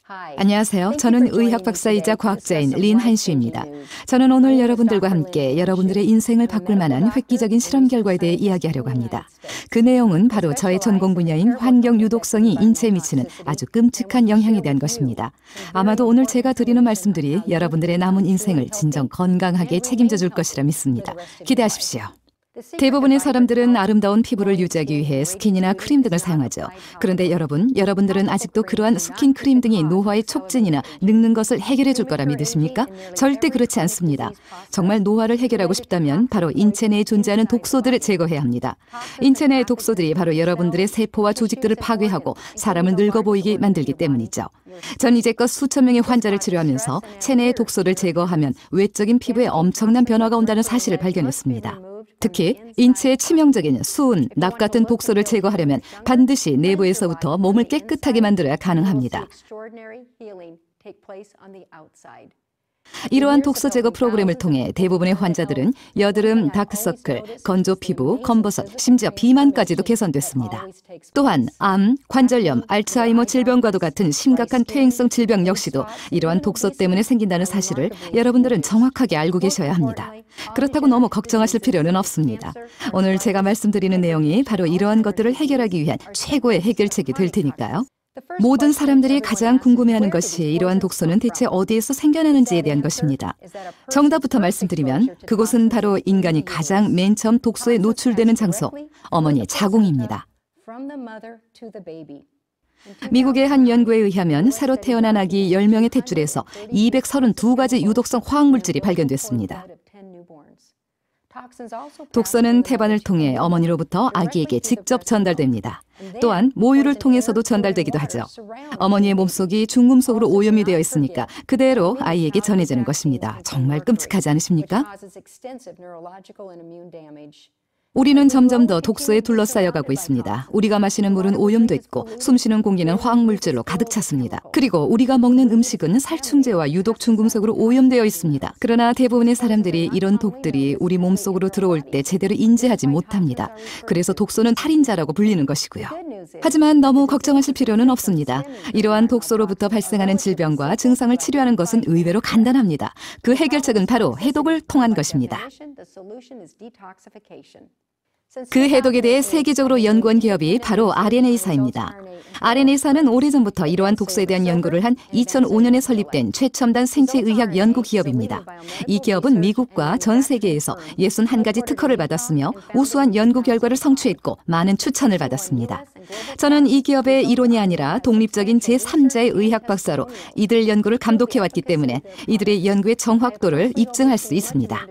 안녕하세요. 저는 의학 박사이자 과학자인 린 한슈입니다. 저는 오늘 여러분들과 함께 여러분들의 인생을 바꿀 만한 획기적인 실험 결과에 대해 이야기하려고 합니다. 그 내용은 바로 저의 전공 분야인 환경 유독성이 인체에 미치는 아주 끔찍한 영향에 대한 것입니다. 아마도 오늘 제가 드리는 말씀들이 여러분들의 남은 인생을 진정 건강하게 책임져 줄 것이라 믿습니다. 기대하십시오. 대부분의 사람들은 아름다운 피부를 유지하기 위해 스킨이나 크림 등을 사용하죠. 그런데 여러분들은 아직도 그러한 스킨 크림 등이 노화의 촉진이나 늙는 것을 해결해 줄 거라 믿으십니까? 절대 그렇지 않습니다. 정말 노화를 해결하고 싶다면 바로 인체 내에 존재하는 독소들을 제거해야 합니다. 인체 내의 독소들이 바로 여러분들의 세포와 조직들을 파괴하고 사람을 늙어 보이게 만들기 때문이죠. 전 이제껏 수천 명의 환자를 치료하면서 체내의 독소를 제거하면 외적인 피부에 엄청난 변화가 온다는 사실을 발견했습니다. 특히 인체의 치명적인 수은, 납 같은 독소를 제거하려면 반드시 내부에서부터 몸을 깨끗하게 만들어야 가능합니다. 이러한 독소 제거 프로그램을 통해 대부분의 환자들은 여드름, 다크서클, 건조 피부, 검버섯, 심지어 비만까지도 개선됐습니다. 또한 암, 관절염, 알츠하이머 질병과도 같은 심각한 퇴행성 질병 역시도 이러한 독소 때문에 생긴다는 사실을 여러분들은 정확하게 알고 계셔야 합니다. 그렇다고 너무 걱정하실 필요는 없습니다. 오늘 제가 말씀드리는 내용이 바로 이러한 것들을 해결하기 위한 최고의 해결책이 될 테니까요. 모든 사람들이 가장 궁금해하는 것이 이러한 독소는 대체 어디에서 생겨나는지에 대한 것입니다. 정답부터 말씀드리면 그곳은 바로 인간이 가장 맨 처음 독소에 노출되는 장소, 어머니의 자궁입니다. 미국의 한 연구에 의하면 새로 태어난 아기 10명의 탯줄에서 232가지 유독성 화학물질이 발견됐습니다. 독소는 태반을 통해 어머니로부터 아기에게 직접 전달됩니다. 또한 모유를 통해서도 전달되기도 하죠. 어머니의 몸속이 중금속으로 오염이 되어 있으니까 그대로 아이에게 전해지는 것입니다. 정말 끔찍하지 않으십니까? 우리는 점점 더 독소에 둘러싸여 가고 있습니다. 우리가 마시는 물은 오염됐고 숨쉬는 공기는 화학물질로 가득 찼습니다. 그리고 우리가 먹는 음식은 살충제와 유독 중금속으로 오염되어 있습니다. 그러나 대부분의 사람들이 이런 독들이 우리 몸속으로 들어올 때 제대로 인지하지 못합니다. 그래서 독소는 살인자라고 불리는 것이고요. 하지만 너무 걱정하실 필요는 없습니다. 이러한 독소로부터 발생하는 질병과 증상을 치료하는 것은 의외로 간단합니다. 그 해결책은 바로 해독을 통한 것입니다. 그 해독에 대해 세계적으로 연구한 기업이 바로 RNA사입니다. RNA사는 오래전부터 이러한 독소에 대한 연구를 한 2005년에 설립된 최첨단 생체의학 연구 기업입니다. 이 기업은 미국과 전 세계에서 61가지 특허를 받았으며 우수한 연구 결과를 성취했고 많은 추천을 받았습니다. 저는 이 기업의 일원이 아니라 독립적인 제3자의 의학 박사로 이들 연구를 감독해왔기 때문에 이들의 연구의 정확도를 입증할 수 있습니다.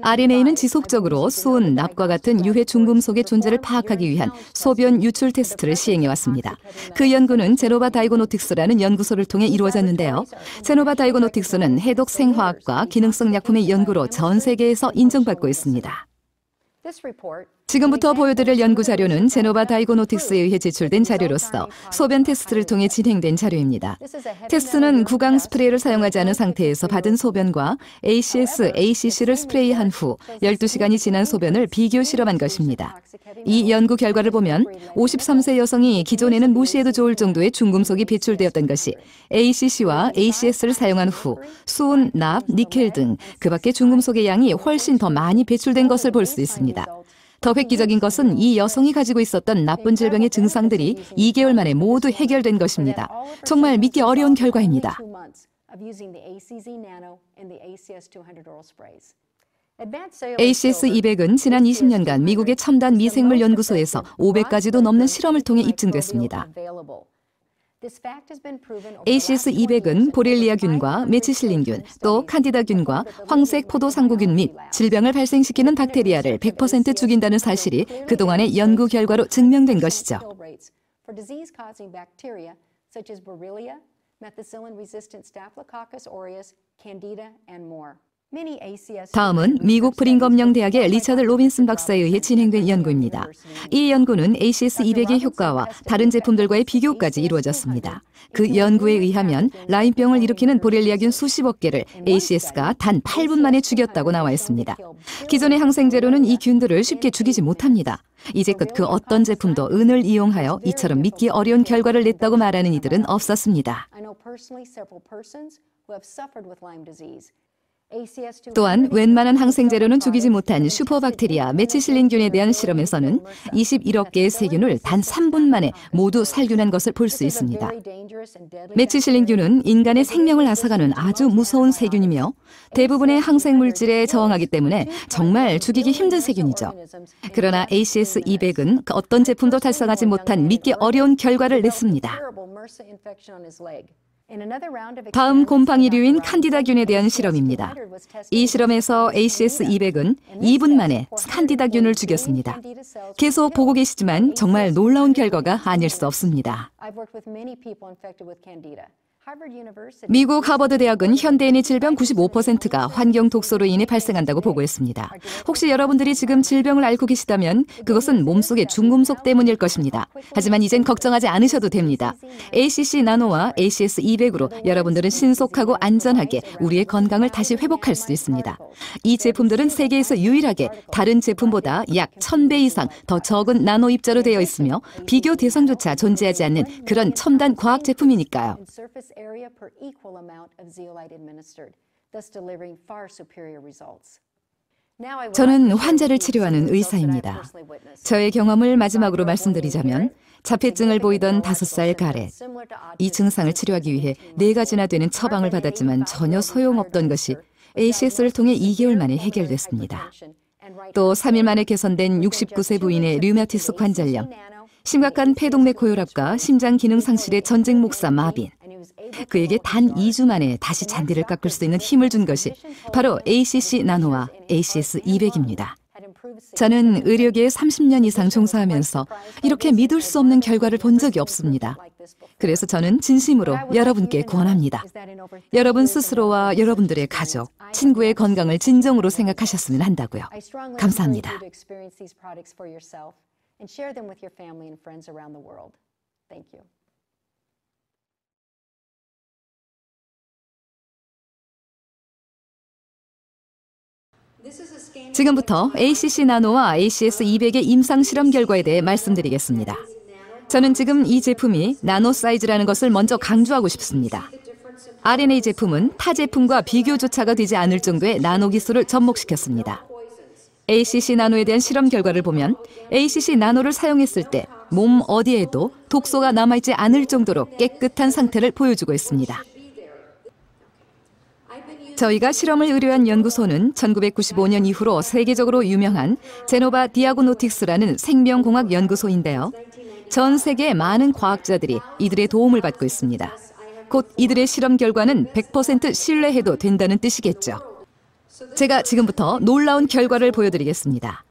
RNA는 지속적으로 수은, 납과 같은 유해 중금속의 존재를 파악하기 위한 소변 유출 테스트를 시행해왔습니다. 그 연구는 제노바 다이고노틱스라는 연구소를 통해 이루어졌는데요. 제노바 다이고노틱스는 해독 생화학과 기능성 약품의 연구로 전 세계에서 인정받고 있습니다. 지금부터 보여드릴 연구 자료는 제노바 다이고노틱스에 의해 제출된 자료로서 소변 테스트를 통해 진행된 자료입니다. 테스트는 구강 스프레이를 사용하지 않은 상태에서 받은 소변과 ACS, ACC를 스프레이한 후 12시간이 지난 소변을 비교 실험한 것입니다. 이 연구 결과를 보면 53세 여성이 기존에는 무시해도 좋을 정도의 중금속이 배출되었던 것이 ACC와 ACS를 사용한 후 수은, 납, 니켈 등 그 밖의 중금속의 양이 훨씬 더 많이 배출된 것을 볼 수 있습니다. 더 획기적인 것은 이 여성이 가지고 있었던 나쁜 질병의 증상들이 2개월 만에 모두 해결된 것입니다. 정말 믿기 어려운 결과입니다. ACS-200은 지난 20년간 미국의 첨단 미생물 연구소에서 500가지도 넘는 실험을 통해 입증됐습니다. ACS-200은 보렐리아균과 메치실린균, 또 칸디다균과 황색 포도상구균 및 질병을 발생시키는 박테리아를 100% 죽인다는 사실이 그동안의 연구 결과로 증명된 것이죠. 다음은 미국 브링검영 대학의 리처드 로빈슨 박사에 의해 진행된 연구입니다. 이 연구는 ACS200의 효과와 다른 제품들과의 비교까지 이루어졌습니다. 그 연구에 의하면 라임병을 일으키는 보렐리아균 수십억 개를 ACS가 단 8분 만에 죽였다고 나와 있습니다. 기존의 항생제로는 이 균들을 쉽게 죽이지 못합니다. 이제껏 그 어떤 제품도 은을 이용하여 이처럼 믿기 어려운 결과를 냈다고 말하는 이들은 없었습니다. 또한 웬만한 항생제로는 죽이지 못한 슈퍼박테리아 메치실린균에 대한 실험에서는 21억 개의 세균을 단 3분 만에 모두 살균한 것을 볼 수 있습니다. 메치실린균은 인간의 생명을 앗아가는 아주 무서운 세균이며 대부분의 항생물질에 저항하기 때문에 정말 죽이기 힘든 세균이죠. 그러나 ACS200은 그 어떤 제품도 달성하지 못한 믿기 어려운 결과를 냈습니다. 다음 곰팡이류인 칸디다균에 대한 실험입니다. 이 실험에서 ACS200은 2분 만에 칸디다균을 죽였습니다. 계속 보고 계시지만 정말 놀라운 결과가 아닐 수 없습니다. 미국 하버드 대학은 현대인의 질병 95%가 환경 독소로 인해 발생한다고 보고했습니다. 혹시 여러분들이 지금 질병을 앓고 계시다면 그것은 몸속의 중금속 때문일 것입니다. 하지만 이젠 걱정하지 않으셔도 됩니다. ACC 나노와 ACS200으로 여러분들은 신속하고 안전하게 우리의 건강을 다시 회복할 수 있습니다. 이 제품들은 세계에서 유일하게 다른 제품보다 약 1000배 이상 더 적은 나노 입자로 되어 있으며 비교 대상조차 존재하지 않는 그런 첨단 과학 제품이니까요. area per equal amount of zeolite administered, thus delivering far superior results. 저는 환자를 치료하는 의사입니다. 저의 경험을 마지막으로 말씀드리자면 자폐증을 보이던 5살 가렛. 이 증상을 치료하기 위해 4가지나 되는 처방을 받았지만 전혀 소용없던 것이 ACS를 통해 2개월 만에 해결됐습니다. 또 3일 만에 개선된 69세 부인의 류마티스 관절염, 심각한 폐동맥 고혈압과 심장 기능 상실의 전직 목사 마빈. 그에게 단 2주 만에 다시 잔디를 깎을 수 있는 힘을 준 것이 바로 ACC 나노와 ACS200입니다. 저는 의료계에 30년 이상 종사하면서 이렇게 믿을 수 없는 결과를 본 적이 없습니다. 그래서 저는 진심으로 여러분께 권합니다. 여러분 스스로와 여러분들의 가족, 친구의 건강을 진정으로 생각하셨으면 한다고요. 감사합니다. 지금부터 ACC 나노와 ACS200의 임상 실험 결과에 대해 말씀드리겠습니다. 저는 지금 이 제품이 나노 사이즈라는 것을 먼저 강조하고 싶습니다. RNA 제품은 타 제품과 비교조차가 되지 않을 정도의 나노 기술을 접목시켰습니다. ACC 나노에 대한 실험 결과를 보면 ACC 나노를 사용했을 때 몸 어디에도 독소가 남아있지 않을 정도로 깨끗한 상태를 보여주고 있습니다. 저희가 실험을 의뢰한 연구소는 1995년 이후로 세계적으로 유명한 제노바 디아그노틱스라는 생명공학 연구소인데요. 전 세계의 많은 과학자들이 이들의 도움을 받고 있습니다. 곧 이들의 실험 결과는 100% 신뢰해도 된다는 뜻이겠죠. 제가 지금부터 놀라운 결과를 보여드리겠습니다.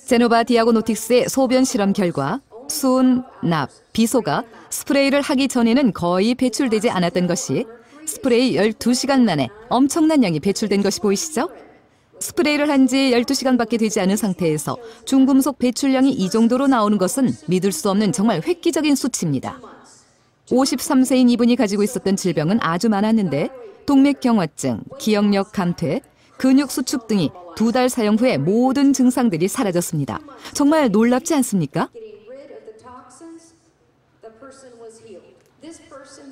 제노바 디아그노틱스의 소변 실험 결과, 수은, 납, 비소가 스프레이를 하기 전에는 거의 배출되지 않았던 것이 스프레이 12시간 만에 엄청난 양이 배출된 것이 보이시죠? 스프레이를 한 지 12시간밖에 되지 않은 상태에서 중금속 배출량이 이 정도로 나오는 것은 믿을 수 없는 정말 획기적인 수치입니다. 53세인 이분이 가지고 있었던 질병은 아주 많았는데 동맥경화증, 기억력 감퇴, 근육 수축 등이 2달 사용 후에 모든 증상들이 사라졌습니다. 정말 놀랍지 않습니까?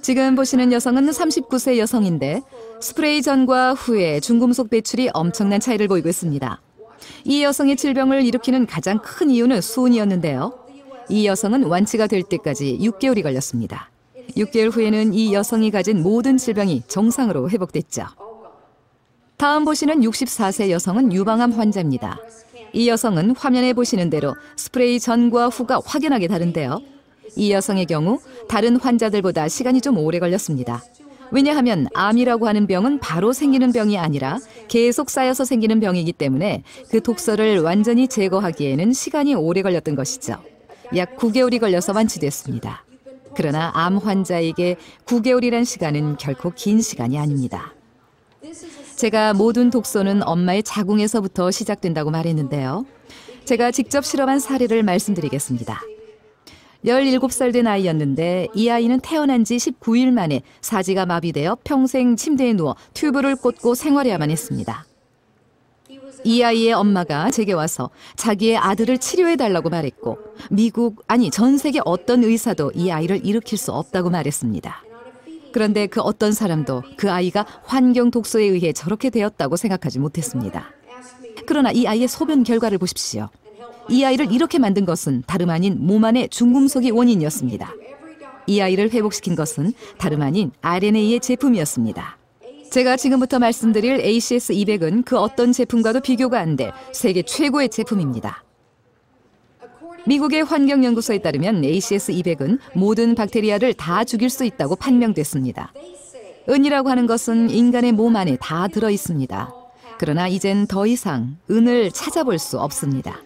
지금 보시는 여성은 39세 여성인데 스프레이 전과 후에 중금속 배출이 엄청난 차이를 보이고 있습니다. 이 여성의 질병을 일으키는 가장 큰 이유는 수은이었는데요. 이 여성은 완치가 될 때까지 6개월이 걸렸습니다. 6개월 후에는 이 여성이 가진 모든 질병이 정상으로 회복됐죠. 다음 보시는 64세 여성은 유방암 환자입니다. 이 여성은 화면에 보시는 대로 스프레이 전과 후가 확연하게 다른데요. 이 여성의 경우 다른 환자들보다 시간이 좀 오래 걸렸습니다. 왜냐하면 암이라고 하는 병은 바로 생기는 병이 아니라 계속 쌓여서 생기는 병이기 때문에 그 독소를 완전히 제거하기에는 시간이 오래 걸렸던 것이죠. 약 9개월이 걸려서 완치됐습니다. 그러나 암 환자에게 9개월이란 시간은 결코 긴 시간이 아닙니다. 제가 모든 독소는 엄마의 자궁에서부터 시작된다고 말했는데요. 제가 직접 실험한 사례를 말씀드리겠습니다. 17살 된 아이였는데 이 아이는 태어난 지 19일 만에 사지가 마비되어 평생 침대에 누워 튜브를 꽂고 생활해야만 했습니다. 이 아이의 엄마가 제게 와서 자기의 아들을 치료해달라고 말했고 전 세계 어떤 의사도 이 아이를 일으킬 수 없다고 말했습니다. 그런데 그 어떤 사람도 그 아이가 환경 독소에 의해 저렇게 되었다고 생각하지 못했습니다. 그러나 이 아이의 소변 결과를 보십시오. 이 아이를 이렇게 만든 것은 다름 아닌 몸 안의 중금속이 원인이었습니다. 이 아이를 회복시킨 것은 다름 아닌 RNA의 제품이었습니다. 제가 지금부터 말씀드릴 ACS200은 그 어떤 제품과도 비교가 안 될 세계 최고의 제품입니다. 미국의 환경연구소에 따르면 ACS200은 모든 박테리아를 다 죽일 수 있다고 판명됐습니다. 은이라고 하는 것은 인간의 몸 안에 다 들어 있습니다. 그러나 이젠 더 이상 은을 찾아볼 수 없습니다.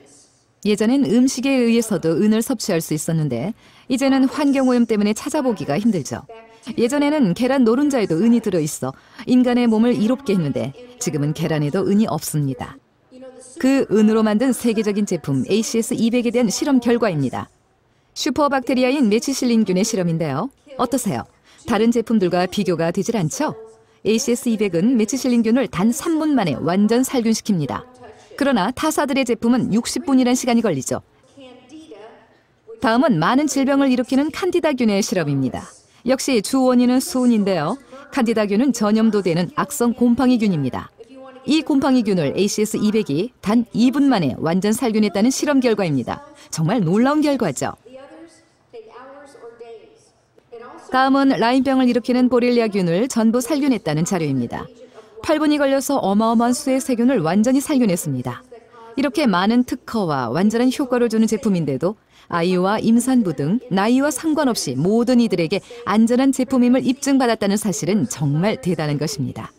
예전엔 음식에 의해서도 은을 섭취할 수 있었는데 이제는 환경오염 때문에 찾아보기가 힘들죠. 예전에는 계란 노른자에도 은이 들어있어 인간의 몸을 이롭게 했는데 지금은 계란에도 은이 없습니다. 그 은으로 만든 세계적인 제품 ACS200에 대한 실험 결과입니다. 슈퍼박테리아인 메치실린균의 실험인데요. 어떠세요? 다른 제품들과 비교가 되질 않죠? ACS200은 메치실린균을 단 3분 만에 완전 살균시킵니다. 그러나 타사들의 제품은 60분이란 시간이 걸리죠. 다음은 많은 질병을 일으키는 칸디다균의 실험입니다. 역시 주 원인은 수은인데요. 칸디다균은 전염도 되는 악성 곰팡이균입니다. 이 곰팡이균을 ACS200이 단 2분 만에 완전 살균했다는 실험 결과입니다. 정말 놀라운 결과죠. 다음은 라임병을 일으키는 보렐리아균을 전부 살균했다는 자료입니다. 8분이 걸려서 어마어마한 수의 세균을 완전히 살균했습니다. 이렇게 많은 특허와 완전한 효과를 주는 제품인데도 아이와 임산부 등 나이와 상관없이 모든 이들에게 안전한 제품임을 입증받았다는 사실은 정말 대단한 것입니다.